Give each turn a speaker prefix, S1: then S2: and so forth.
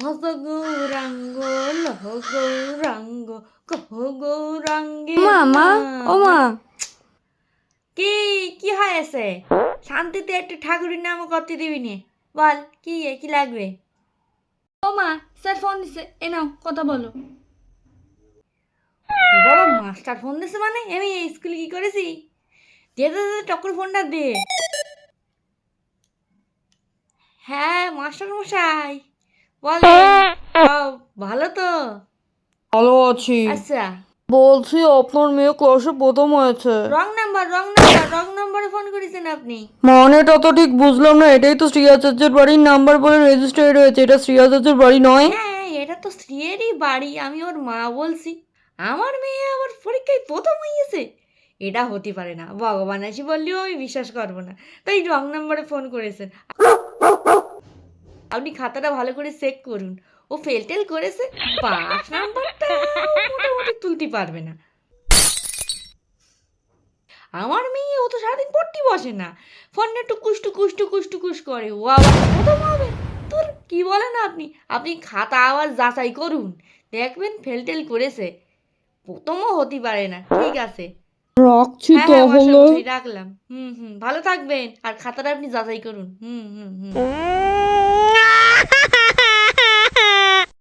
S1: ভজ গৌরাঙ্গ লহ গৌরাঙ্গ কহ গৌরাঙ্গে
S2: মা মা ও মা,
S1: কি কি হয়েছে? শান্তিতে একটু ঠাকুরের নামও করতে দিবি নে। বল কি লাগবে?
S2: ও মা, স্যার ফোন দিছে, এ নাও কথা বলো।
S1: ও বাবা, মাস্টার ফোন দিছে মানে? আমি এই স্কুলে কি করেছি? দে দে দে, টক্কর ফোনটা দে। হ্যাঁ মাস্টার মশাই, বলেন। সব ভালো তো?
S3: ভালো আছি।
S1: আচ্ছা,
S3: বলছি আপনার মেয়ে ক্লাসে প্রথম হয়েছে।
S1: রং নাম্বারে ফোন করেছেন আপনি।
S3: মানেটা তো ঠিক বুঝলাম না। এটাই তো শ্রীয়াচার্যের বাড়ির নাম্বার বলে রেজিস্টার্ড হয়েছে। এটা শ্রীয়াচার্যের বাড়ি নয়।
S1: হ্যাঁ, এটা তো স্ত্রীরই বাড়ি, আমি ওর মা বলছি। আমার মেয়ে আবার পরীক্ষায় প্রথম হয়েছে? এটা হতে পারে না, ভগবান আসি বললেও আমি বিশ্বাস করবো না। তাই রং নাম্বারে ফোন করেছেন। আপনি খাতাটা ভালো করে চেক করুন। ও ফেল টেল করেছে, পাস নাম্বারটা মোটামুটি তুলতে পারবে না। আমার মেয়ে ও তো সারাদিন পড়তে বসে না, ফোনে টুকুস করে। ও আবার প্রথম হবে? তোর কি বলেন আপনি? আপনি খাতা আবার যাচাই করুন, দেখবেন ফেল টেল করেছে, প্রথমও হতে পারে না। ঠিক আছে,
S3: রাখছি
S1: হ্যাঁ মাস্টার
S3: তাহলে।
S1: মশাই রাখলাম। ভালো থাকবেন, আর খাতাটা আপনি যাচাই করুন। হুম।